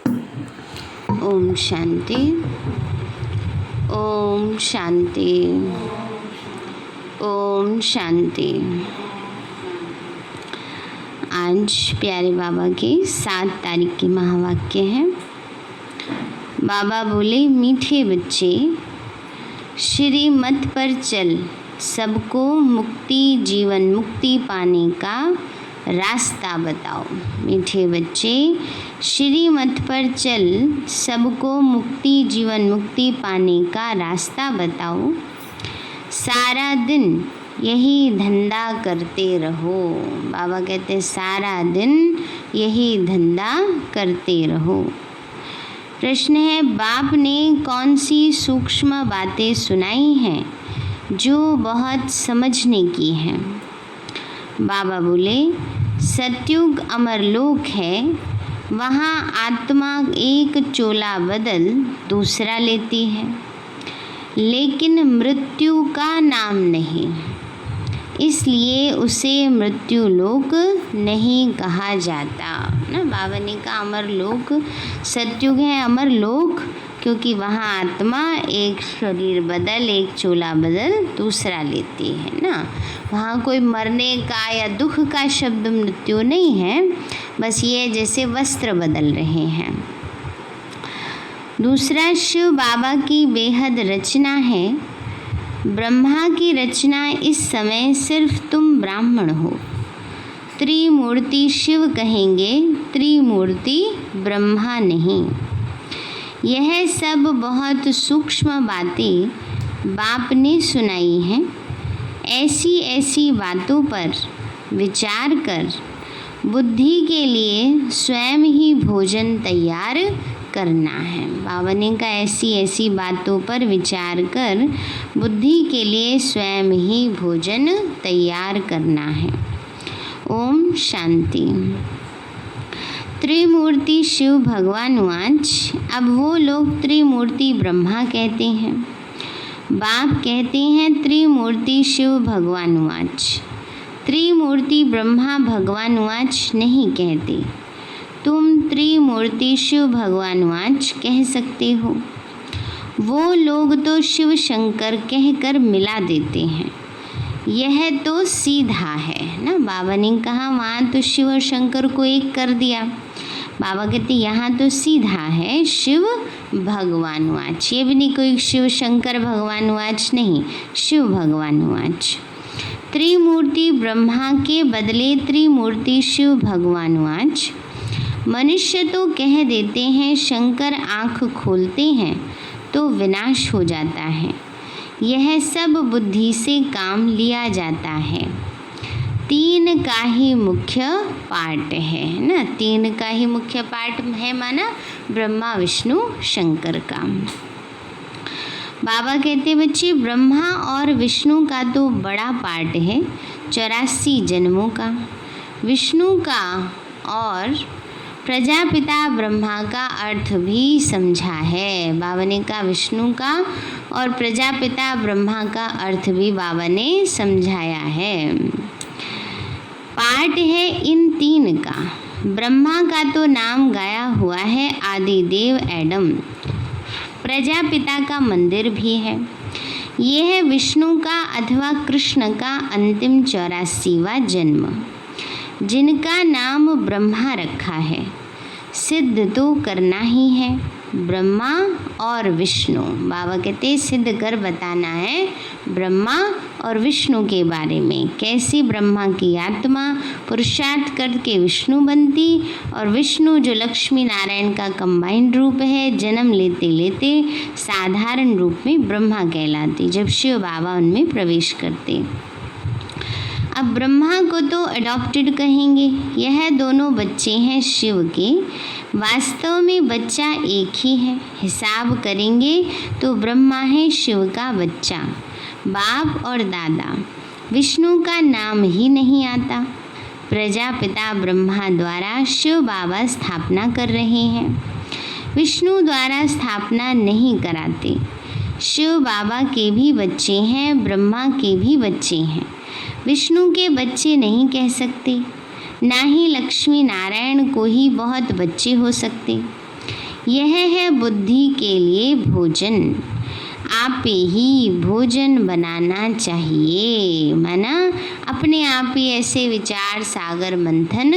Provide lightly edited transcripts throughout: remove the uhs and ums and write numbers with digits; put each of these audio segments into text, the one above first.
ओम शांति, ओम शांति, ओम शांति। आज प्यारे बाबा के 7 तारीख के महावाक्य हैं। बाबा बोले, मीठे बच्चे, श्रीमत पर चल, सबको मुक्ति जीवन मुक्ति पाने का रास्ता बताओ। मीठे बच्चे, श्रीमत पर चल, सबको मुक्ति जीवन मुक्ति पाने का रास्ता बताओ। सारा दिन यही धंधा करते रहो। बाबा कहते सारा दिन यही धंधा करते रहो। प्रश्न है, बाप ने कौन सी सूक्ष्म बातें सुनाई हैं जो बहुत समझने की हैं? बाबा बोले, सतयुग अमरलोक है, वहाँ आत्मा एक चोला बदल दूसरा लेती है, लेकिन मृत्यु का नाम नहीं, इसलिए उसे मृत्यु लोक नहीं कहा जाता ना। बाबा ने कहा अमरलोक सतयुग है, अमरलोक, क्योंकि वहाँ आत्मा एक शरीर बदल एक चोला बदल दूसरा लेती है ना। वहाँ कोई मरने का या दुख का शब्द मृत्यु नहीं है, बस ये जैसे वस्त्र बदल रहे हैं। दूसरा, शिव बाबा की बेहद रचना है। ब्रह्मा की रचना इस समय सिर्फ तुम ब्राह्मण हो। त्रिमूर्ति शिव कहेंगे, त्रिमूर्ति ब्रह्मा नहीं। यह सब बहुत सूक्ष्म बातें बाप ने सुनाई हैं। ऐसी ऐसी बातों पर विचार कर बुद्धि के लिए स्वयं ही भोजन तैयार करना है। बाबा ने कहा ऐसी ऐसी बातों पर विचार कर बुद्धि के लिए स्वयं ही भोजन तैयार करना है। ओम शांति। त्रिमूर्ति शिव भगवान वाच, अब वो लोग त्रिमूर्ति ब्रह्मा कहते हैं। बाप कहते हैं त्रिमूर्ति शिव भगवान वाच, त्रिमूर्ति ब्रह्मा भगवान वाच नहीं कहते। तुम त्रिमूर्ति शिव भगवान वाच कह सकते हो। वो लोग तो शिव शंकर कहकर मिला देते हैं। यह तो सीधा है ना। बाबा ने कहा वहाँ तो शिव और शंकर को एक कर दिया। बाबा कहते यहाँ तो सीधा है शिव भगवान वाच। ये भी नहीं कोई शिव शंकर भगवान वाच नहीं, शिव भगवान वाच। त्रिमूर्ति ब्रह्मा के बदले त्रिमूर्ति शिव भगवान वाच। मनुष्य तो कह देते हैं शंकर आँख खोलते हैं तो विनाश हो जाता है। यह सब बुद्धि से काम लिया जाता है। 3 का ही मुख्य पार्ट है ना। 3 का ही मुख्य पार्ट है माना ब्रह्मा विष्णु शंकर का। बाबा कहते बच्चे, ब्रह्मा और विष्णु का तो बड़ा पार्ट है 84 जन्मों का। विष्णु का और प्रजापिता ब्रह्मा का अर्थ भी समझा है। बाबा ने कहा विष्णु का और प्रजापिता ब्रह्मा का अर्थ भी बाबा ने समझाया है। पार्ट है इन 3 का। ब्रह्मा का तो नाम गाया हुआ है आदिदेव एडम। प्रजापिता का मंदिर भी है। यह है विष्णु का अथवा कृष्ण का अंतिम 84वां जन्म, जिनका नाम ब्रह्मा रखा है। सिद्ध तो करना ही है ब्रह्मा और विष्णु। बाबा कहते सिद्ध कर बताना है ब्रह्मा और विष्णु के बारे में। कैसी ब्रह्मा की आत्मा पुरुषार्थ करके विष्णु बनती और विष्णु जो लक्ष्मी नारायण का कंबाइंड रूप है, जन्म लेते लेते साधारण रूप में ब्रह्मा कहलाती जब शिव बाबा उनमें प्रवेश करते। अब ब्रह्मा को तो अडॉप्टेड कहेंगे। यह दोनों बच्चे हैं शिव के। वास्तव में बच्चा एक ही है। हिसाब करेंगे तो ब्रह्मा है शिव का बच्चा, बाप और दादा। विष्णु का नाम ही नहीं आता। प्रजापिता ब्रह्मा द्वारा शिव बाबा स्थापना कर रहे हैं, विष्णु द्वारा स्थापना नहीं कराते। शिव बाबा के भी बच्चे हैं, ब्रह्मा के भी बच्चे हैं। विष्णु के बच्चे नहीं कह सकते, ना ही लक्ष्मी नारायण को ही बहुत बच्चे हो सकते। यह है बुद्धि के लिए भोजन। आपे ही भोजन बनाना चाहिए, माना अपने आप ही ऐसे विचार सागर मंथन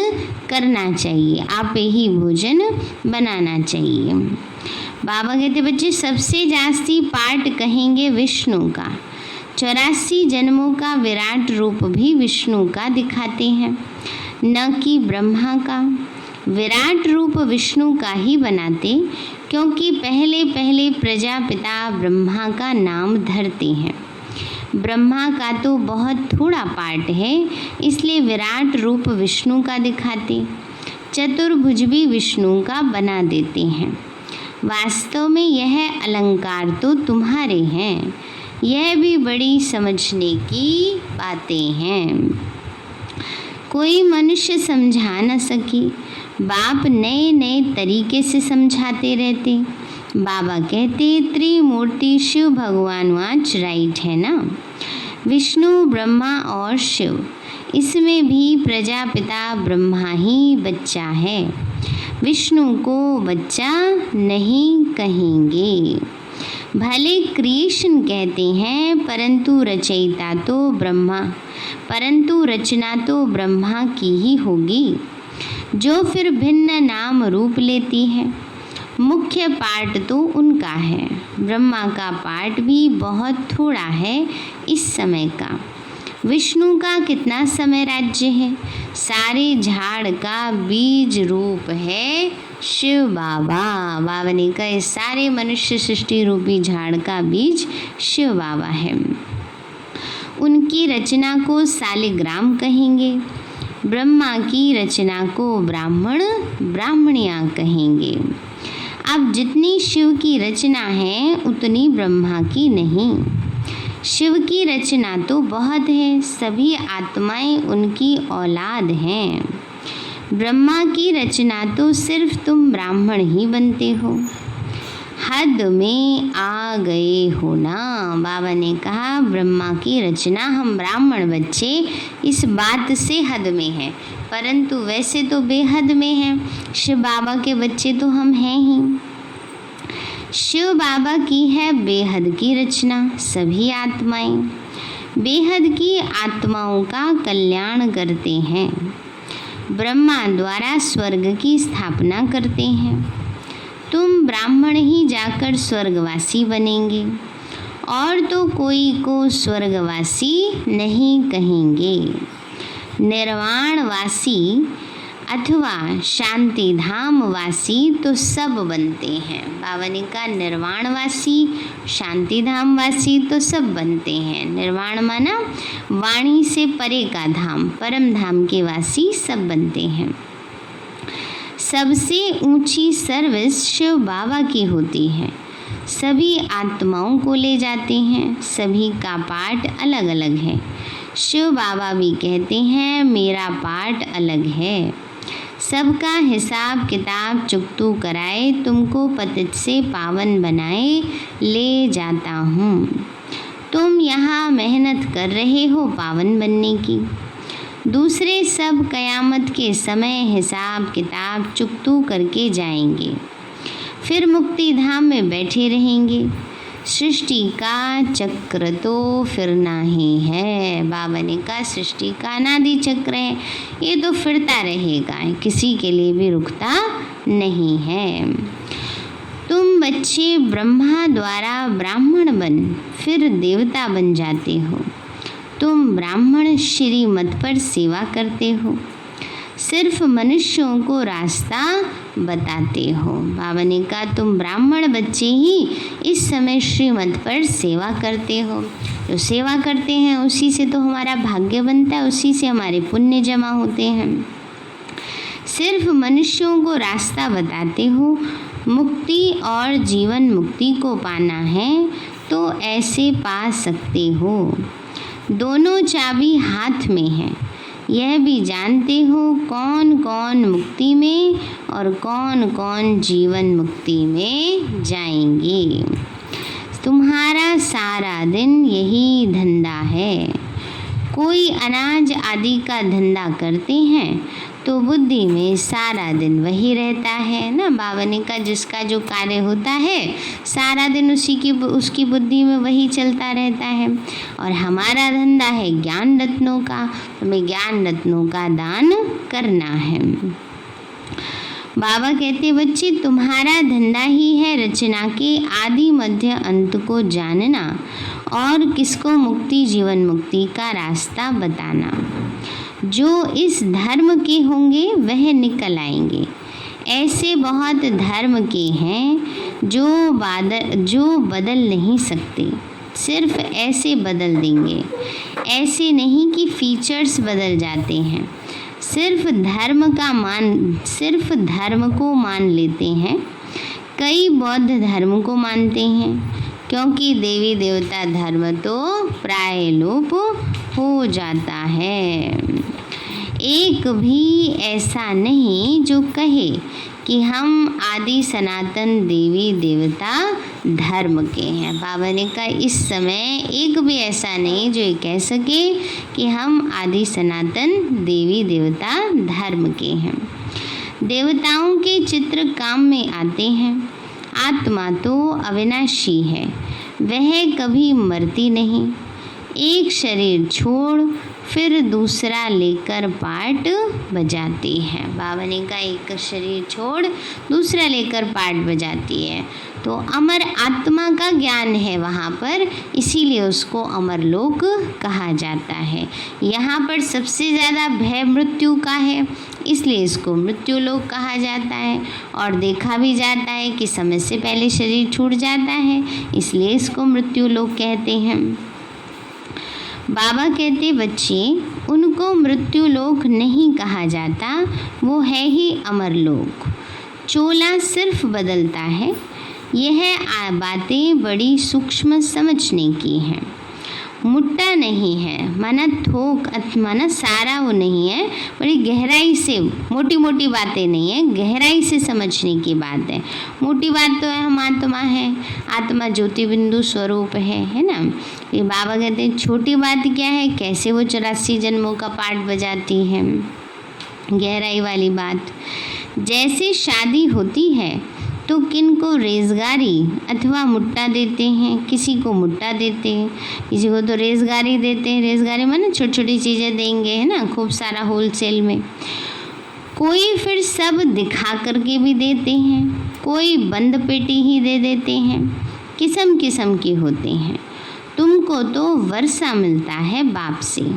करना चाहिए, आपे ही भोजन बनाना चाहिए। बाबा कहते बच्चे सबसे जास्ती पार्ट कहेंगे विष्णु का। 84 जन्मों का विराट रूप भी विष्णु का दिखाते हैं, न कि ब्रह्मा का। विराट रूप विष्णु का ही बनाते, क्योंकि पहले पहले प्रजापिता ब्रह्मा का नाम धरते हैं। ब्रह्मा का तो बहुत थोड़ा पार्ट है, इसलिए विराट रूप विष्णु का दिखाते। चतुर्भुज भी विष्णु का बना देते हैं। वास्तव में यह अलंकार तो तुम्हारे हैं। यह भी बड़ी समझने की बातें हैं। कोई मनुष्य समझा न सके, बाप नए नए तरीके से समझाते रहते। बाबा कहते त्रिमूर्ति शिव भगवान वाच राइट है ना, विष्णु ब्रह्मा और शिव, इसमें भी प्रजापिता ब्रह्मा ही बच्चा है, विष्णु को बच्चा नहीं कहेंगे। भले क्रिएशन कहते हैं, परंतु रचयिता तो ब्रह्मा, परंतु रचना तो ब्रह्मा की ही होगी, जो फिर भिन्न नाम रूप लेती है। मुख्य पार्ट तो उनका है, ब्रह्मा का पार्ट भी बहुत थोड़ा है इस समय का। विष्णु का कितना समय राज्य है? सारे झाड़ का बीज रूप है शिव बाबा। बाबा ने कहा इस सारे मनुष्य सृष्टि रूपी झाड़ का बीज शिव बाबा है। उनकी रचना को सालिग्राम कहेंगे, ब्रह्मा की रचना को ब्राह्मण ब्राह्मणियाँ कहेंगे। अब जितनी शिव की रचना है उतनी ब्रह्मा की नहीं। शिव की रचना तो बहुत है, सभी आत्माएं उनकी औलाद हैं। ब्रह्मा की रचना तो सिर्फ तुम ब्राह्मण ही बनते हो। हद में आ गए हो ना। बाबा ने कहा ब्रह्मा की रचना हम ब्राह्मण बच्चे इस बात से हद में है, परंतु वैसे तो बेहद में है। शिव बाबा के बच्चे तो हम हैं ही। शिव बाबा की है बेहद की रचना। सभी आत्माएं बेहद की आत्माओं का कल्याण करते हैं। ब्रह्मा द्वारा स्वर्ग की स्थापना करते हैं। तुम ब्राह्मण ही जाकर स्वर्गवासी बनेंगे, और तो कोई को स्वर्गवासी नहीं कहेंगे। निर्वाणवासी अथवा शांति धाम वासी तो सब बनते हैं। बाबा ने कहा निर्वाणवासी शांति धाम वासी तो सब बनते हैं। निर्वाण माना वाणी से परे का धाम, परम धाम के वासी सब बनते हैं। सबसे ऊंची सर्विस शिव बाबा की होती है। सभी आत्माओं को ले जाते हैं, सभी का पार्ट अलग अलग है। शिव बाबा भी कहते हैं मेरा पार्ट अलग है। सबका हिसाब किताब चुकतू कराए, तुमको पतित से पावन बनाए ले जाता हूँ। तुम यहाँ मेहनत कर रहे हो पावन बनने की। दूसरे सब कयामत के समय हिसाब किताब चुकतू करके जाएंगे, फिर मुक्ति धाम में बैठे रहेंगे। सृष्टि का चक्र तो फिरना ही है। बाबा ने कहा सृष्टि का अनादि चक्र है, ये तो फिरता रहेगा, किसी के लिए भी रुकता नहीं है। तुम बच्चे ब्रह्मा द्वारा ब्राह्मण बन फिर देवता बन जाते हो। तुम ब्राह्मण श्रीमत पर सेवा करते हो, सिर्फ मनुष्यों को रास्ता बताते हो। बाबा ने कहा तुम ब्राह्मण बच्चे ही इस समय श्रीमत पर सेवा करते हो। जो सेवा करते हैं उसी से तो हमारा भाग्य बनता है, उसी से हमारे पुण्य जमा होते हैं। सिर्फ मनुष्यों को रास्ता बताते हो। मुक्ति और जीवन मुक्ति को पाना है तो ऐसे पा सकते हो। दोनों चाबी हाथ में है। यह भी जानते हो कौन कौन मुक्ति में और कौन कौन जीवन मुक्ति में जाएंगे। तुम्हारा सारा दिन यही धंधा है। कोई अनाज आदि का धंधा करते हैं, तो बुद्धि में सारा दिन वही रहता है ना। बाबा ने कहा जिसका जो कार्य होता है सारा दिन उसकी बुद्धि में वही चलता रहता है। और हमारा धंधा है ज्ञान रत्नों का, हमें ज्ञान रत्नों का दान करना है। बाबा कहते बच्चे तुम्हारा धंधा ही है रचना के आदि मध्य अंत को जानना और किसको मुक्ति जीवन मुक्ति का रास्ता बताना। जो इस धर्म के होंगे वह निकल आएंगे। ऐसे बहुत धर्म के हैं जो बदल नहीं सकते, सिर्फ ऐसे बदल देंगे। ऐसे नहीं कि फीचर्स बदल जाते हैं, सिर्फ धर्म को मान लेते हैं। कई बौद्ध धर्म को मानते हैं क्योंकि देवी देवता धर्म तो प्राय लोप हो जाता है। एक भी ऐसा नहीं जो कहे कि हम आदि सनातन देवी देवता धर्म के हैं। बाबा ने कहा इस समय एक भी ऐसा नहीं जो ये कह सके कि हम आदि सनातन देवी देवता धर्म के हैं। देवताओं के चित्र काम में आते हैं। आत्मा तो अविनाशी है, वह कभी मरती नहीं। एक शरीर छोड़ फिर दूसरा लेकर पार्ट बजाती है। बाबा ने कहा एक शरीर छोड़ दूसरा लेकर पार्ट बजाती है। तो अमर आत्मा का ज्ञान है वहाँ पर, इसीलिए उसको अमर लोक कहा जाता है। यहाँ पर सबसे ज़्यादा भय मृत्यु का है, इसलिए इसको मृत्यु लोक कहा जाता है। और देखा भी जाता है कि समय से पहले शरीर छूट जाता है, इसलिए इसको मृत्यु लोक कहते हैं। बाबा कहते बच्चे उनको मृत्यु लोक नहीं कहा जाता, वो है ही अमर लोक। चोला सिर्फ बदलता है। यह बातें बड़ी सूक्ष्म समझने की हैं। मुट्टा नहीं है माना थोक माना सारा वो नहीं है, बड़ी गहराई से, मोटी मोटी बातें नहीं है, गहराई से समझने की बात है। मोटी बात तो है हम आत्मा है, आत्मा ज्योति बिंदु स्वरूप है ना। ये बाबा कहते हैं छोटी बात क्या है, कैसे वो 84 जन्मों का पाठ बजाती है। गहराई वाली बात, जैसे शादी होती है तो किन को रेज़गारी अथवा मुट्टा देते हैं, किसी को मुट्टा देते हैं, किसी को तो रेज़गारी देते हैं। रेज़गारी माने छोटी छोटी चीज़ें देंगे है ना, खूब सारा होलसेल में। कोई फिर सब दिखा करके भी देते हैं, कोई बंद पेटी ही दे देते हैं। किस्म किस्म के होते हैं। तुमको तो वर्षा मिलता है बाप से।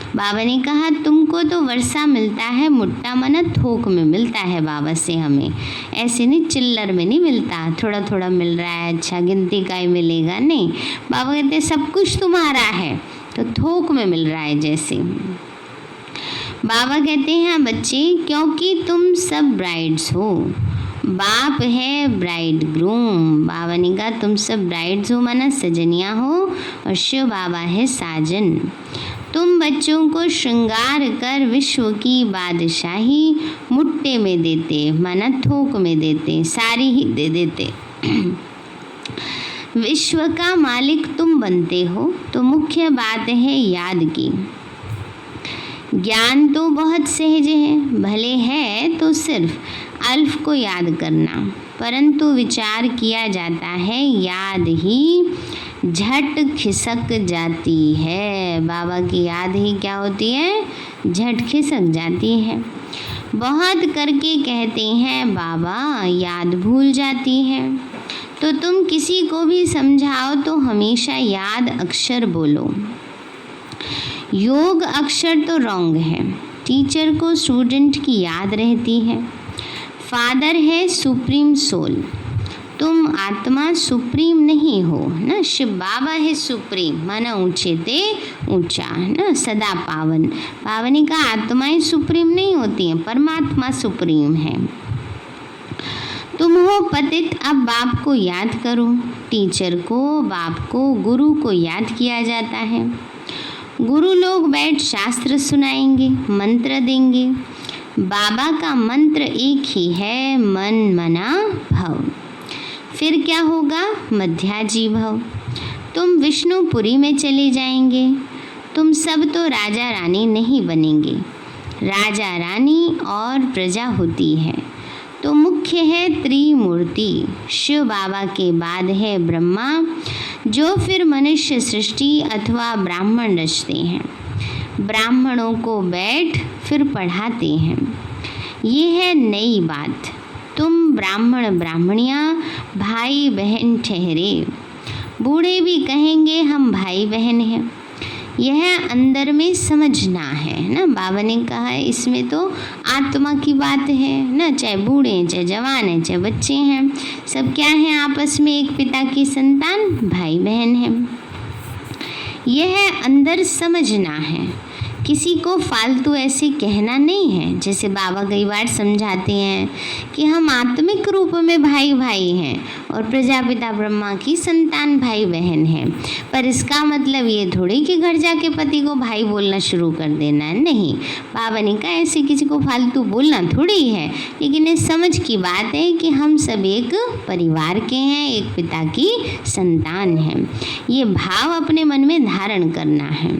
बाबा ने कहा तुमको तो वर्षा मिलता है, मुट्टा मना थोक में मिलता है बाबा से हमें, ऐसे नहीं चिल्लर में नहीं मिलता, थोड़ा थोड़ा मिल रहा है, अच्छा गिनती का ही मिलेगा नहीं। बाबा कहते सब कुछ तुम्हारा है तो थोक में मिल रहा है जैसे। बाबा कहते हैं बच्चे क्योंकि तुम सब ब्राइड्स हो, बाप है ब्राइड ग्रूम। बाबा ने कहा तुम सब ब्राइड्स हो माना सजनियाँ हो, और शिव बाबा है साजन। तुम बच्चों को श्रृंगार कर विश्व की बादशाही मुट्ठे में देते माना थोक में देते, सारी ही दे देते। विश्व का मालिक तुम बनते हो तो मुख्य बात है याद की। ज्ञान तो बहुत सहज है, भले है तो सिर्फ अल्फ को याद करना, परंतु विचार किया जाता है याद ही झट खिसक जाती है। बाबा की याद ही क्या होती है, झट खिसक जाती है। बहुत करके कहते हैं बाबा याद भूल जाती है, तो तुम किसी को भी समझाओ तो हमेशा याद अक्षर बोलो। योग अक्षर तो रॉन्ग है, टीचर को स्टूडेंट की याद रहती है। फादर है सुप्रीम सोल, तुम आत्मा सुप्रीम नहीं हो ना। शिव बाबा है सुप्रीम माना ऊंचे ते ऊंचा ना, सदा पावन। पावनी का आत्माएं सुप्रीम नहीं होती हैं, परमात्मा सुप्रीम है। तुम हो पतित, अब बाप को याद करो। टीचर को, बाप को, गुरु को याद किया जाता है। गुरु लोग बैठ शास्त्र सुनाएंगे, मंत्र देंगे। बाबा का मंत्र एक ही है, मन मना भव। फिर क्या होगा, मध्याजी भव। तुम विष्णुपुरी में चले जाएंगे। तुम सब तो राजा रानी नहीं बनेंगे, राजा रानी और प्रजा होती है। तो मुख्य है त्रिमूर्ति। शिव बाबा के बाद है ब्रह्मा, जो फिर मनुष्य सृष्टि अथवा ब्राह्मण रचते हैं। ब्राह्मणों को बैठ फिर पढ़ाते हैं। ये है नई बात। तुम ब्राह्मण ब्राह्मणियाँ भाई बहन ठहरे। बूढ़े भी कहेंगे हम भाई बहन हैं। यह अंदर में समझना है ना। बाबा ने कहा है इसमें तो आत्मा की बात है ना। चाहे बूढ़े हैं, चाहे जवान हैं, चाहे बच्चे हैं, सब क्या हैं? आपस में एक पिता की संतान, भाई बहन हैं। यह अंदर समझना है। किसी को फालतू ऐसे कहना नहीं है। जैसे बाबा कई बार समझाते हैं कि हम आत्मिक रूप में भाई भाई हैं और प्रजापिता ब्रह्मा की संतान भाई बहन हैं, पर इसका मतलब ये थोड़ी कि घर जाके पति को भाई बोलना शुरू कर देना है। नहीं, बाबा ने कहा ऐसे किसी को फालतू बोलना थोड़ी है, लेकिन इस समझ की बात है कि हम सब एक परिवार के हैं, एक पिता की संतान हैं। ये भाव अपने मन में धारण करना है।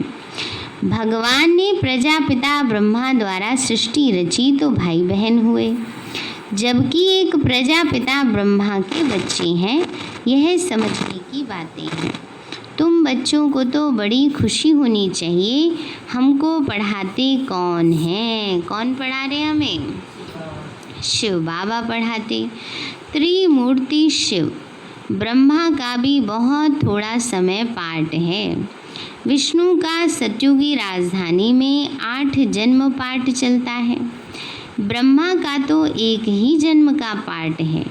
भगवान ने प्रजापिता ब्रह्मा द्वारा सृष्टि रची तो भाई बहन हुए, जबकि एक प्रजापिता ब्रह्मा के बच्चे हैं। यह समझने की बातें हैं। तुम बच्चों को तो बड़ी खुशी होनी चाहिए। हमको पढ़ाते कौन हैं? कौन पढ़ा रहे हमें? शिव बाबा पढ़ाते। त्रिमूर्ति शिव। ब्रह्मा का भी बहुत थोड़ा समय पाठ है। विष्णु का सत्युगी राजधानी में 8 जन्म पाठ चलता है। ब्रह्मा का तो एक ही जन्म का पाठ है।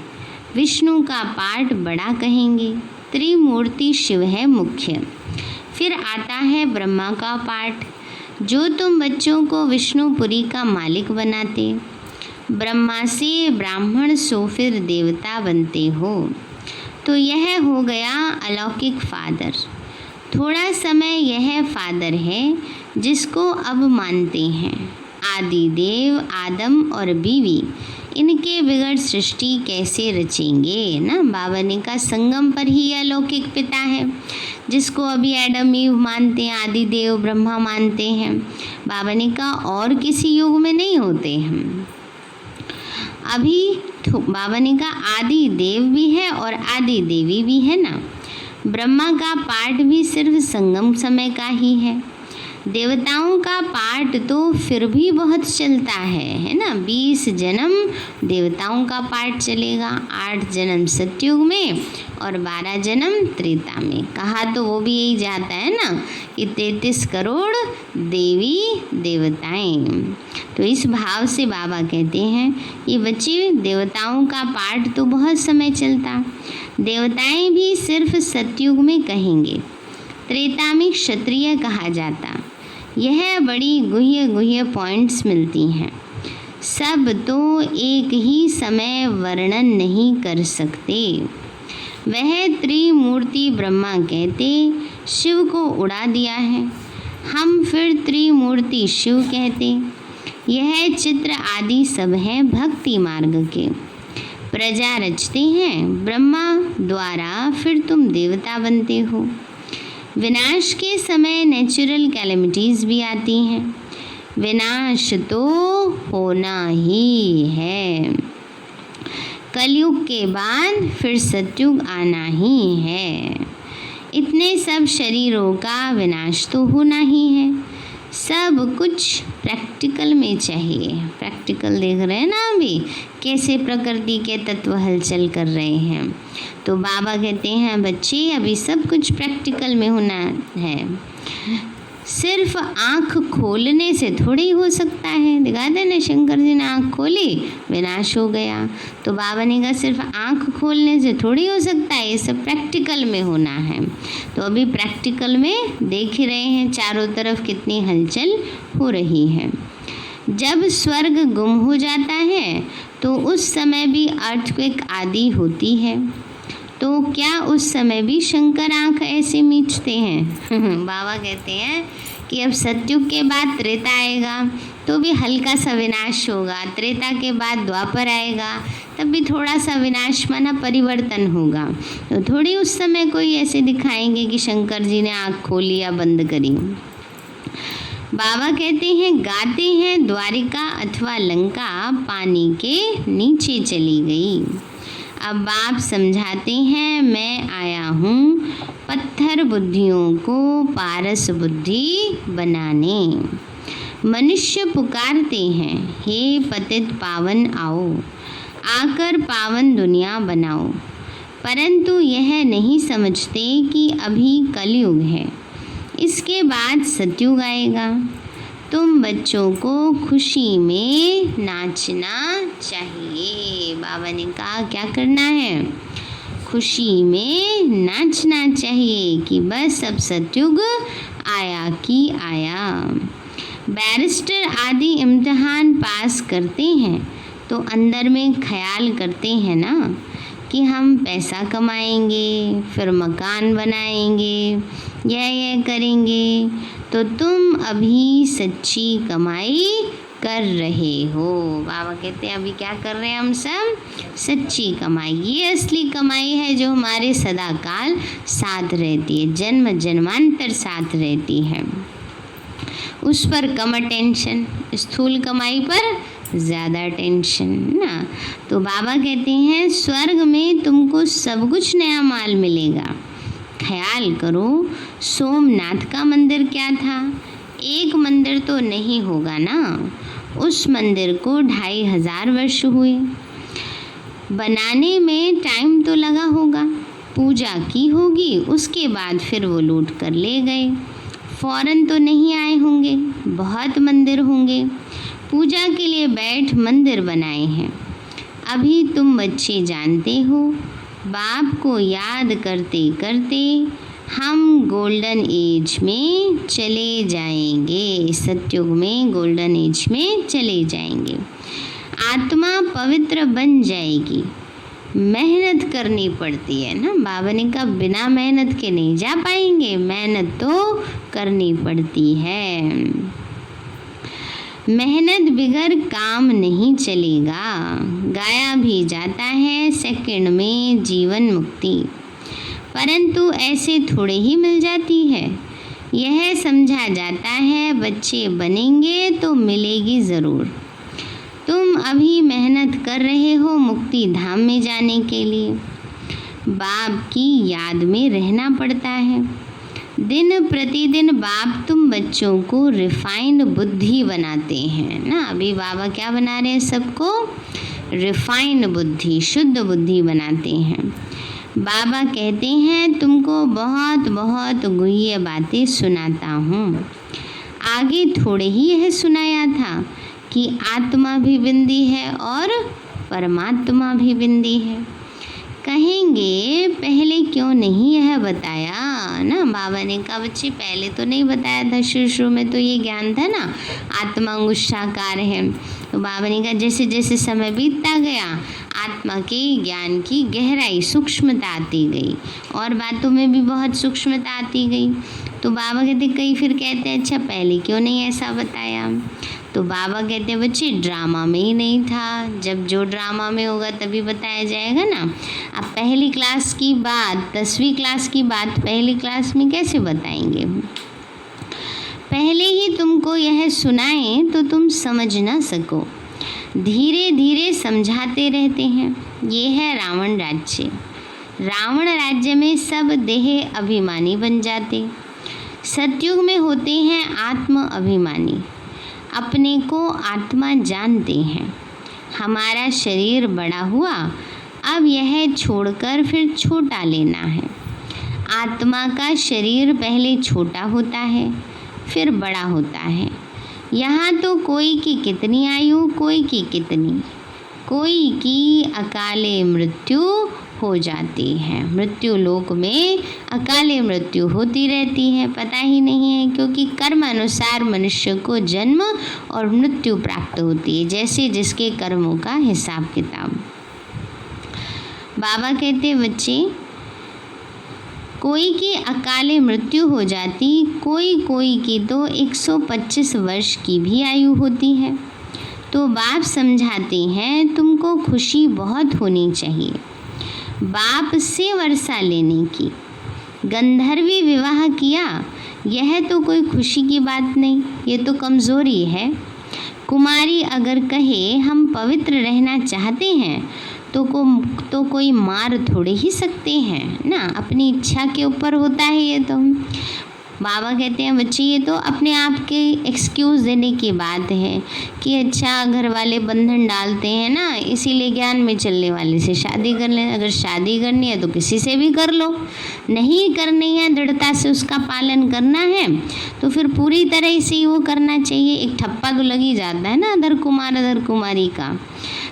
विष्णु का पाठ बड़ा कहेंगे। त्रिमूर्ति शिव है मुख्य। फिर आता है ब्रह्मा का पाठ, जो तुम बच्चों को विष्णुपुरी का मालिक बनाते। ब्रह्मा से ब्राह्मण सो फिर देवता बनते हो। तो यह हो गया अलौकिक फादर। थोड़ा समय यह फादर है जिसको अब मानते हैं। आदि देव आदम और बीवी, इनके बिगड़ सृष्टि कैसे रचेंगे ना। बाबा ने कहा संगम पर ही अलौकिक पिता है, जिसको अभी एडम ईव मानते हैं, आदि देव ब्रह्मा मानते हैं। बाबा ने कहा और किसी युग में नहीं होते हैं। अभी बाबा ने कहा आदि देव भी है और आदि देवी भी है ना। ब्रह्मा का पाठ भी सिर्फ संगम समय का ही है। देवताओं का पाठ तो फिर भी बहुत चलता है ना। 20 जन्म देवताओं का पाठ चलेगा, 8 जन्म सतयुग में और 12 जन्म त्रेता में। कहा तो वो भी यही जाता है ना कि 33 करोड़ देवी देवताएं। तो इस भाव से बाबा कहते हैं ये बच्चे देवताओं का पाठ तो बहुत समय चलता। देवताएं भी सिर्फ सतयुग में कहेंगे, त्रेता में क्षत्रिय कहा जाता। यह बड़ी गुह्य गुह्य पॉइंट्स मिलती हैं। सब तो एक ही समय वर्णन नहीं कर सकते। वह त्रिमूर्ति ब्रह्मा कहते, शिव को उड़ा दिया है। हम फिर त्रिमूर्ति शिव कहते। यह चित्र आदि सब हैं भक्ति मार्ग के। प्रजा रचते हैं ब्रह्मा द्वारा, फिर तुम देवता बनते हो। विनाश के समय नेचुरल कैलेमिटीज़ भी आती हैं। विनाश तो होना ही है। कलयुग के बाद फिर सतयुग आना ही है। इतने सब शरीरों का विनाश तो होना ही है। सब कुछ प्रैक्टिकल में चाहिए। प्रैक्टिकल देख रहे हैं ना अभी कैसे प्रकृति के तत्व हलचल कर रहे हैं। तो बाबा कहते हैं बच्चे अभी सब कुछ प्रैक्टिकल में होना है। सिर्फ आँख खोलने से थोड़ी हो सकता है। दिखा देना शंकर जी ने आँख खोली विनाश हो गया। तो बाबा ने कहा सिर्फ आँख खोलने से थोड़ी हो सकता है, ये सब प्रैक्टिकल में होना है। तो अभी प्रैक्टिकल में देख ही रहे हैं चारों तरफ कितनी हलचल हो रही है। जब स्वर्ग गुम हो जाता है तो उस समय भी अर्थक्वेक आदि होती है। तो क्या उस समय भी शंकर आँख ऐसे मीचते हैं? बाबा कहते हैं कि अब सतयुग के बाद त्रेता आएगा तो भी हल्का सा विनाश होगा। त्रेता के बाद द्वापर आएगा तब भी थोड़ा सा विनाश माना परिवर्तन होगा। तो थोड़ी उस समय कोई ऐसे दिखाएंगे कि शंकर जी ने आँख खोली या बंद करी। बाबा कहते हैं गाते हैं द्वारिका अथवा लंका पानी के नीचे चली गई। अब बाप समझाते हैं मैं आया हूँ पत्थर बुद्धियों को पारस बुद्धि बनाने। मनुष्य पुकारते हैं हे पतित पावन आओ, आकर पावन दुनिया बनाओ, परंतु यह नहीं समझते कि अभी कलयुग है, इसके बाद सतयुग आएगा। तुम बच्चों को खुशी में नाचना चाहिए। बाबा ने कहा क्या करना है? खुशी में नाचना चाहिए कि बस अब सतयुग आया कि आया। बैरिस्टर आदि इम्तिहान पास करते हैं तो अंदर में ख्याल करते हैं ना कि हम पैसा कमाएंगे, फिर मकान बनाएंगे, यह करेंगे। तो तुम अभी सच्ची कमाई कर रहे हो। बाबा कहते हैं अभी क्या कर रहे हैं हम सब? सच्ची कमाई। ये असली कमाई है जो हमारे सदा काल साथ रहती है, जन्म जन्मांतर साथ रहती है। उस पर कम टेंशन, स्थूल कमाई पर ज़्यादा टेंशन ना। तो बाबा कहते हैं स्वर्ग में तुमको सब कुछ नया माल मिलेगा। ख्याल करो सोमनाथ का मंदिर क्या था? एक मंदिर तो नहीं होगा ना, उस मंदिर को 2500 वर्ष हुए बनाने में। टाइम तो लगा होगा, पूजा की होगी, उसके बाद फिर वो लूट कर ले गए। फौरन तो नहीं आए होंगे, बहुत मंदिर होंगे, पूजा के लिए बैठ मंदिर बनाए हैं। अभी तुम बच्चे जानते हो बाप को याद करते करते हम गोल्डन एज में चले जाएंगे, सतयुग में गोल्डन एज में चले जाएंगे। आत्मा पवित्र बन जाएगी। मेहनत करनी पड़ती है ना। बाबा ने कहा बिना मेहनत के नहीं जा पाएंगे, मेहनत तो करनी पड़ती है। मेहनत बिगर काम नहीं चलेगा। गाया भी जाता है सेकंड में जीवन मुक्ति, परंतु ऐसे थोड़े ही मिल जाती है। यह समझा जाता है बच्चे बनेंगे तो मिलेगी ज़रूर। तुम अभी मेहनत कर रहे हो मुक्ति धाम में जाने के लिए। बाप की याद में रहना पड़ता है। दिन प्रतिदिन बाप तुम बच्चों को रिफाइंड बुद्धि बनाते हैं ना। अभी बाबा क्या बना रहे हैं? सबको रिफाइंड बुद्धि, शुद्ध बुद्धि बनाते हैं। बाबा कहते हैं तुमको बहुत बहुत गुह्य बातें सुनाता हूँ। आगे थोड़े ही यह सुनाया था कि आत्मा भी बिंदी है और परमात्मा भी बिंदी है। कहेंगे पहले क्यों नहीं यह बताया ना। बाबा ने कहा बच्चे पहले तो नहीं बताया था, शुरू में तो ये ज्ञान था ना आत्मा अंगुष्ठाकार है। तो बाबा ने कहा जैसे जैसे समय बीतता गया आत्मा के ज्ञान की गहराई सूक्ष्मता आती गई और बातों में भी बहुत सूक्ष्मता आती गई। तो बाबा कहते कई फिर कहते हैं अच्छा पहले क्यों नहीं ऐसा बताया। तो बाबा कहते हैं बच्चे ड्रामा में ही नहीं था, जब जो ड्रामा में होगा तभी बताया जाएगा ना। अब पहली क्लास की बात 10वीं क्लास की बात पहली क्लास में कैसे बताएंगे? पहले ही तुमको यह सुनाएं तो तुम समझ ना सको, धीरे धीरे समझाते रहते हैं। ये है रावण राज्य। रावण राज्य में सब देह अभिमानी बन जाते, सतयुग में होते हैं आत्म अभिमानी, अपने को आत्मा जानते हैं। हमारा शरीर बड़ा हुआ, अब यह छोड़कर फिर छोटा लेना है। आत्मा का शरीर पहले छोटा होता है फिर बड़ा होता है। यहाँ तो कोई की कितनी आयु, कोई की कितनी, कोई की अकाले मृत्यु हो जाती है। मृत्यु लोक में अकाले मृत्यु होती रहती है, पता ही नहीं है, क्योंकि कर्म अनुसार मनुष्य को जन्म और मृत्यु प्राप्त होती है, जैसे जिसके कर्मों का हिसाब किताब। बाबा कहते बच्चे कोई की अकाले मृत्यु हो जाती, कोई की तो 125 वर्ष की भी आयु होती है। तो बाप समझाते हैं तुमको खुशी बहुत होनी चाहिए बाप से वर्षा लेने की। गंधर्वी विवाह किया, यह तो कोई खुशी की बात नहीं, ये तो कमज़ोरी है। कुमारी अगर कहे हम पवित्र रहना चाहते हैं तो कोई मार थोड़े ही सकते हैं ना, अपनी इच्छा के ऊपर होता है ये तो। बाबा कहते हैं बच्चे ये तो अपने आप के एक्सक्यूज़ देने की बात है कि अच्छा घर वाले बंधन डालते हैं ना, इसीलिए ज्ञान में चलने वाले से शादी कर लें। अगर शादी करनी है तो किसी से भी कर लो, नहीं करनी है दृढ़ता से उसका पालन करना है तो फिर पूरी तरह से ही वो करना चाहिए। एक ठप्पा तो लग ही जाता है ना अधर कुमार अधर कुमारी का।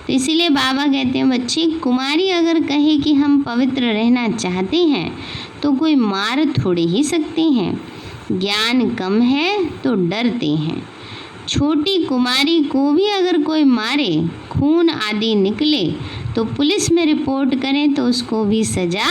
तो इसीलिए बाबा कहते हैं बच्चे कुमारी अगर कहे कि हम पवित्र रहना चाहते हैं तो कोई मार थोड़े ही सकते हैं। ज्ञान कम है तो डरते हैं। छोटी कुमारी को भी अगर कोई मारे, खून आदि निकले तो पुलिस में रिपोर्ट करें तो उसको भी सज़ा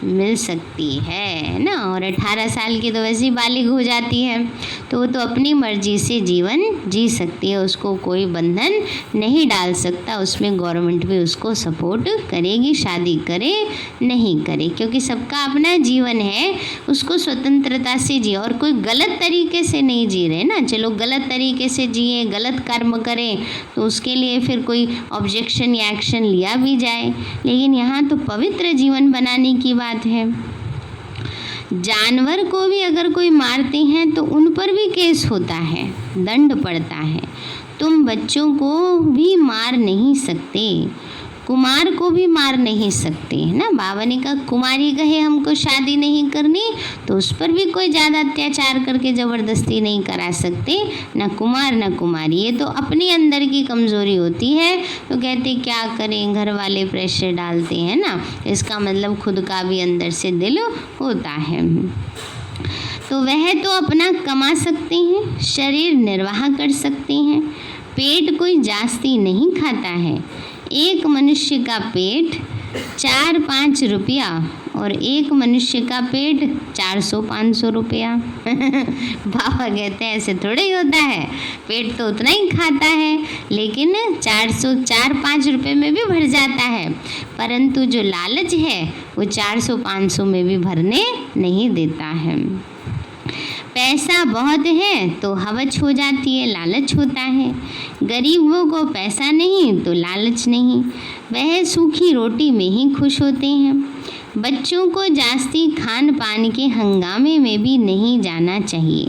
मिल सकती है ना। और 18 साल की तो वैसे ही बालिग हो जाती है तो वो तो अपनी मर्जी से जीवन जी सकती है, उसको कोई बंधन नहीं डाल सकता। उसमें गवर्नमेंट भी उसको सपोर्ट करेगी, शादी करे नहीं करे, क्योंकि सबका अपना जीवन है, उसको स्वतंत्रता से जिए। और कोई गलत तरीके से नहीं जी रहे ना, चलो गलत तरीके से जिए, गलत कर्म करें तो उसके लिए फिर कोई ऑब्जेक्शन या एक्शन लिया भी जाए, लेकिन यहाँ तो पवित्र जीवन बनाने की बात है। जानवर को भी अगर कोई मारते हैं तो उन पर भी केस होता है, दंड पड़ता है। तुम बच्चों को भी मार नहीं सकते, कुमार को भी मार नहीं सकते, है ना। बाबा ने कहा कुमारी कहे हमको शादी नहीं करनी तो उस पर भी कोई ज़्यादा अत्याचार करके ज़बरदस्ती नहीं करा सकते, ना कुमार ना कुमारी। ये तो अपने अंदर की कमज़ोरी होती है तो कहते क्या करें, घर वाले प्रेशर डालते हैं ना, इसका मतलब खुद का भी अंदर से दिल होता है। तो वह तो अपना कमा सकते हैं, शरीर निर्वाह कर सकते हैं, पेट कोई जास्ती नहीं खाता है। एक मनुष्य का पेट 4-5 रुपया और एक मनुष्य का पेट 400-500 रुपया। बाबा कहते हैं ऐसे थोड़ा ही होता है, पेट तो उतना ही खाता है लेकिन 400-4-5 रुपये में भी भर जाता है, परंतु जो लालच है वो 400-500 में भी भरने नहीं देता है। पैसा बहुत है तो हवस हो जाती है, लालच होता है। गरीबों को पैसा नहीं तो लालच नहीं, वह सूखी रोटी में ही खुश होते हैं। बच्चों को जास्ती खान पान के हंगामे में भी नहीं जाना चाहिए,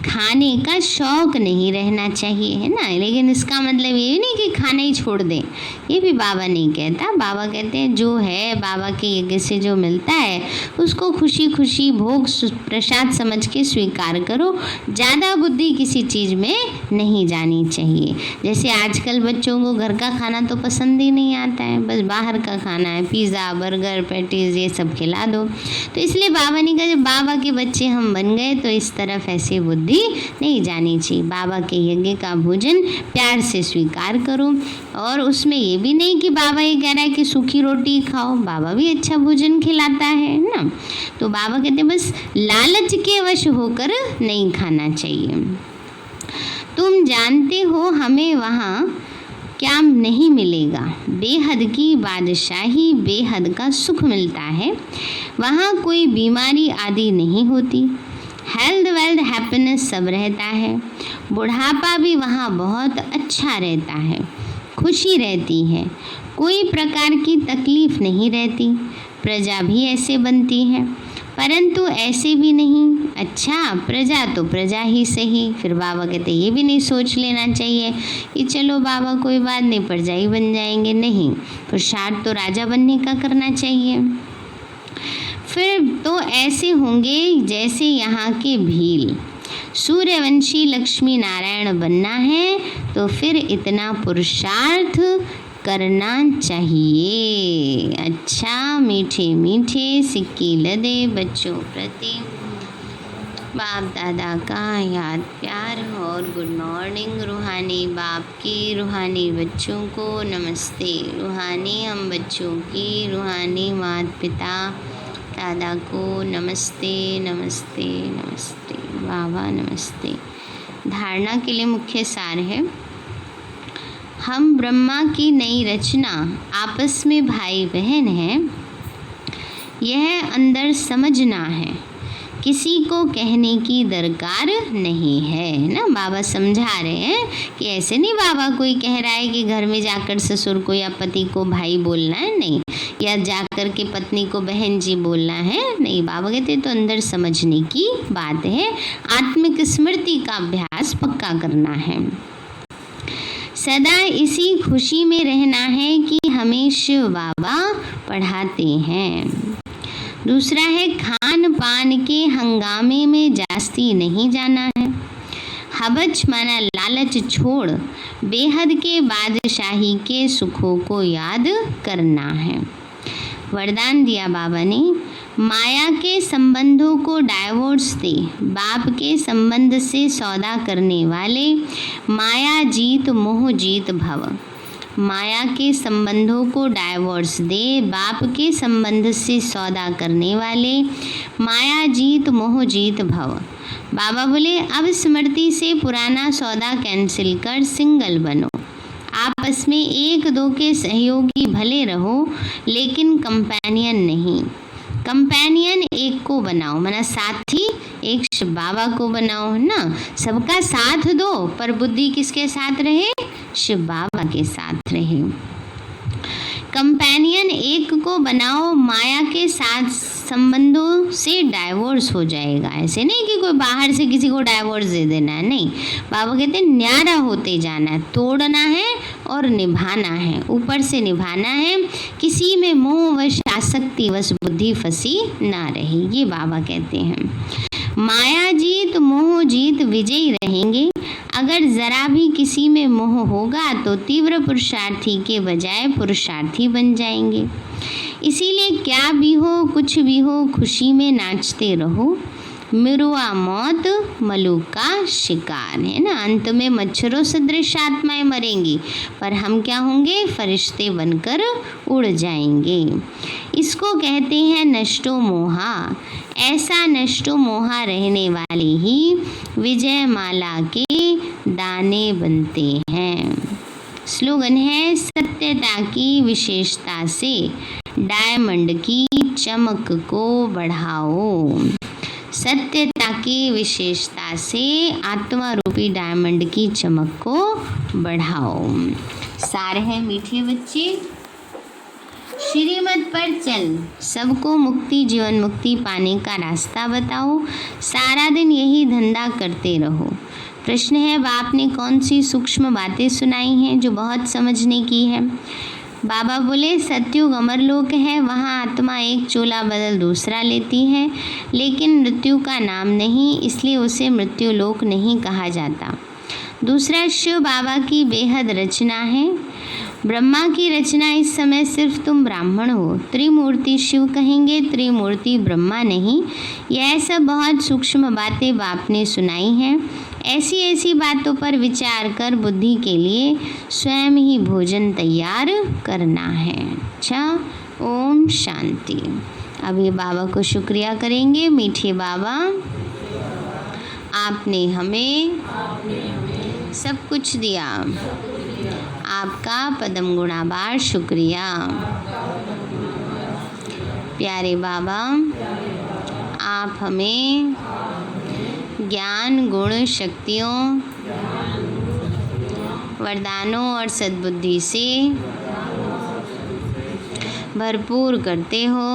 खाने का शौक नहीं रहना चाहिए, है ना। लेकिन इसका मतलब ये नहीं कि खाना ही छोड़ दें, ये भी बाबा नहीं कहता। बाबा कहते हैं जो है बाबा के यज्ञ से जो मिलता है उसको खुशी खुशी भोग प्रसाद समझ के स्वीकार करो, ज़्यादा बुद्धि किसी चीज़ में नहीं जानी चाहिए। जैसे आजकल बच्चों को घर का खाना तो पसंद ही नहीं आता है, बस बाहर का खाना है, पिज़्ज़ा बर्गर पैटीज़ ये सब खिला दो। तो इसलिए बाबा ने कहा जब बाबा के बच्चे हम बन गए तो इस तरफ ऐसे बुद्धि नहीं जानी चाहिए। बाबा के यज्ञ का भोजन प्यार से स्वीकार करो, और उसमें ये भी नहीं कि बाबा ये कह रहा है कि सूखी रोटी खाओ, बाबा भी अच्छा भोजन खिलाता है ना। तो बाबा कहते हैं बस लालच के वश होकर नहीं खाना चाहिए। तुम जानते हो हमें वहाँ क्या नहीं मिलेगा, बेहद की बादशाही, बेहद का सुख मिलता है। वहाँ कोई बीमारी आदि नहीं होती, हेल्थ वेल्थ हैप्पीनेस सब रहता है। बुढ़ापा भी वहाँ बहुत अच्छा रहता है, खुशी रहती है, कोई प्रकार की तकलीफ़ नहीं रहती। प्रजा भी ऐसे बनती है, परंतु ऐसे भी नहीं। अच्छा प्रजा तो प्रजा ही सही। फिर बाबा कहते ये भी नहीं सोच लेना चाहिए कि चलो बाबा कोई बात नहीं प्रजा ही बन जाएंगे, नहीं, पुरुषार्थ तो राजा बनने का करना चाहिए। फिर तो ऐसे होंगे जैसे यहाँ के भील। सूर्यवंशी लक्ष्मी नारायण बनना है तो फिर इतना पुरुषार्थ करना चाहिए। अच्छा मीठे मीठे सिक्के लदे बच्चों प्रति बाप दादा का याद प्यार और गुड मॉर्निंग। रूहानी बाप की रूहानी बच्चों को नमस्ते। रूहानी हम बच्चों की रूहानी माता पिता दादा को नमस्ते नमस्ते नमस्ते। बाबा नमस्ते। धारणा के लिए मुख्य सार है, हम ब्रह्मा की नई रचना, आपस में भाई बहन हैं। यह अंदर समझना है किसी को कहने की दरकार नहीं है ना। बाबा समझा रहे हैं कि ऐसे नहीं बाबा कोई कह रहा है कि घर में जाकर ससुर को या पति को भाई बोलना है, नहीं, या जाकर के पत्नी को बहन जी बोलना है, नहीं। बाबा कहते तो अंदर समझने की बात है, आत्मिक स्मृति का अभ्यास पक्का करना है। सदा इसी खुशी में रहना है कि हमें शिव बाबा पढ़ाते हैं। दूसरा है खान पान के हंगामे में जास्ती नहीं जाना है। हबच माना लालच छोड़ बेहद के बादशाही के सुखों को याद करना है। वरदान दिया बाबा ने, माया के संबंधों को डाइवोर्स दे, बाप के संबंध से सौदा करने वाले माया जीत मोह जीत भव। माया के संबंधों को डाइवोर्स दे, बाप के संबंध से सौदा करने वाले माया जीत मोह जीत भव। बाबा बोले अब स्मृति से पुराना सौदा कैंसिल कर सिंगल बनो। आपस में एक दो के सहयोगी भले रहो, लेकिन कंपेनियन नहीं। कंपेनियन एक को बनाओ, माना साथी एक शिव बाबा को बनाओ ना। सबका साथ दो पर बुद्धि किसके साथ रहे? शिव बाबा के साथ रहे। कंपेनियन एक को बनाओ, माया के साथ संबंधों से डाइवोर्स हो जाएगा। ऐसे नहीं कि कोई बाहर से किसी को डाइवोर्स दे देना है, नहीं। बाबा कहते हैं न्यारा होते जाना है, तोड़ना है और निभाना है, ऊपर से निभाना है। किसी में मोह वश आसक्ति वश बुद्धि फंसी ना रहे, ये बाबा कहते हैं। माया जीत मोह जीत विजयी रहेंगे। अगर जरा भी किसी में मोह होगा तो तीव्र पुरुषार्थी के बजाय पुरुषार्थी बन जाएंगे। इसीलिए क्या भी हो कुछ भी हो खुशी में नाचते रहो। मिरुआ मौत मलू का शिकार है ना। अंत में मच्छरों सदृश आत्माएं मरेंगी, पर हम क्या होंगे? फरिश्ते बनकर उड़ जाएंगे। इसको कहते हैं नष्टो मोहा। ऐसा नष्टो मोहा रहने वाले ही विजय माला के दाने बनते हैं। स्लोगन है सत्यता की विशेषता से डायमंड की चमक को बढ़ाओ। सत्यता की विशेषता से आत्मा रूपी डायमंड की चमक को बढ़ाओ। सार है मीठे बच्चे, श्रीमत पर चल, सबको मुक्ति जीवन मुक्ति पाने का रास्ता बताओ। सारा दिन यही धंधा करते रहो। प्रश्न है बाप ने कौन सी सूक्ष्म बातें सुनाई हैं जो बहुत समझने की है? बाबा बोले सतयुग अमरलोक है, वहाँ आत्मा एक चोला बदल दूसरा लेती है, लेकिन मृत्यु का नाम नहीं, इसलिए उसे मृत्यु लोक नहीं कहा जाता। दूसरा शिव बाबा की बेहद रचना है। ब्रह्मा की रचना इस समय सिर्फ तुम ब्राह्मण हो। त्रिमूर्ति शिव कहेंगे, त्रिमूर्ति ब्रह्मा नहीं। यह सब बहुत सूक्ष्म बातें बाप ने सुनाई हैं। ऐसी ऐसी बातों पर विचार कर बुद्धि के लिए स्वयं ही भोजन तैयार करना है। अच्छा, ओम शांति। अब ये बाबा को शुक्रिया करेंगे। मीठे बाबा, आपने हमें सब कुछ दिया, आपका पदम गुणाबार शुक्रिया। प्यारे बाबा, आप हमें ज्ञान गुण शक्तियों वरदानों और सद्बुद्धि से भरपूर करते हो।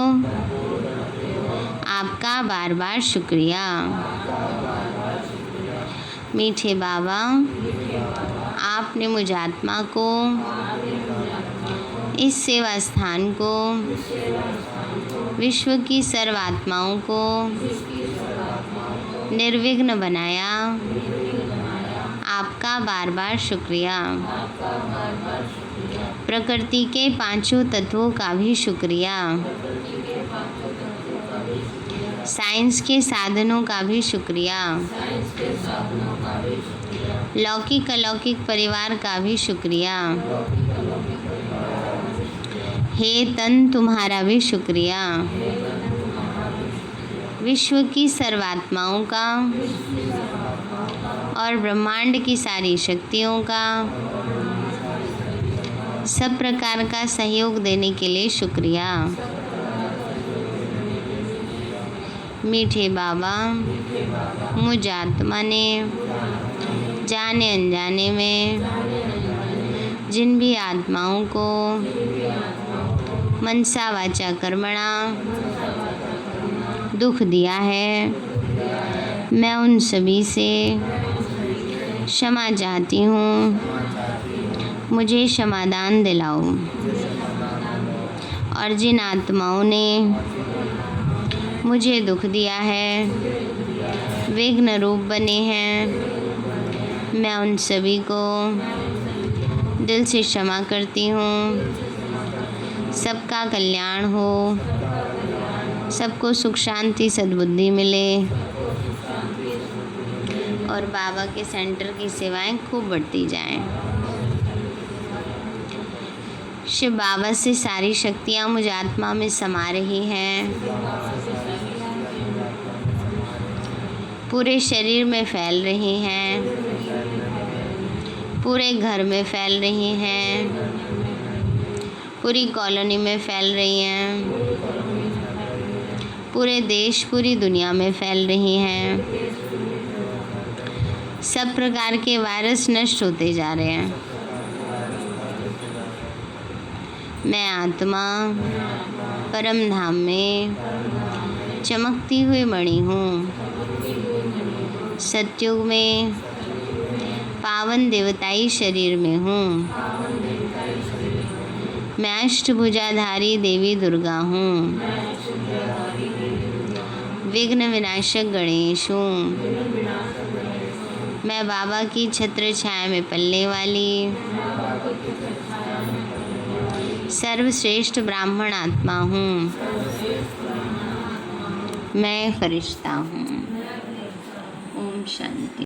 आपका बार बार शुक्रिया। मीठे बाबा, आपने मुझ आत्मा को, इस सेवा स्थान को, विश्व की सर्व आत्माओं को निर्विघ्न बनाया। आपका बार बार शुक्रिया। प्रकृति के पांचों तत्वों का भी शुक्रिया। साइंस के साधनों का भी शुक्रिया। लौकिक अलौकिक परिवार का भी शुक्रिया। हे तन, तुम्हारा भी शुक्रिया। विश्व की सर्वात्माओं का और ब्रह्मांड की सारी शक्तियों का सब प्रकार का सहयोग देने के लिए शुक्रिया। मीठे बाबा मुझ आत्मा ने जाने अनजाने में जिन भी आत्माओं को मनसा वाचा कर्मणा दुख दिया है, मैं उन सभी से क्षमा चाहती हूँ। मुझे क्षमादान दिलाओ। और जिन आत्माओं ने मुझे दुख दिया है, विघ्न रूप बने हैं, मैं उन सभी को दिल से क्षमा करती हूँ। सबका कल्याण हो, सबको सुख शांति सद्बुद्धि मिले और बाबा के सेंटर की सेवाएं खूब बढ़ती जाएं। शिव बाबा से सारी शक्तियाँ मुझ आत्मा में समा रही हैं, पूरे शरीर में फैल रही हैं, पूरे घर में फैल रही हैं, पूरी कॉलोनी में फैल रही हैं, पूरे देश पूरी दुनिया में फैल रही हैं। सब प्रकार के वायरस नष्ट होते जा रहे हैं। मैं आत्मा परम धाम में चमकती हुई मणि हूँ। सतयुग में पावन देवताई शरीर में हूँ। मैं अष्टभुजाधारी देवी दुर्गा हूँ। विघ्न विनाशक गणेश हूँ। मैं बाबा की छत्र छाया में पलने वाली सर्वश्रेष्ठ ब्राह्मण आत्मा हूँ। मैं फरिश्ता हूँ। ओम शांति।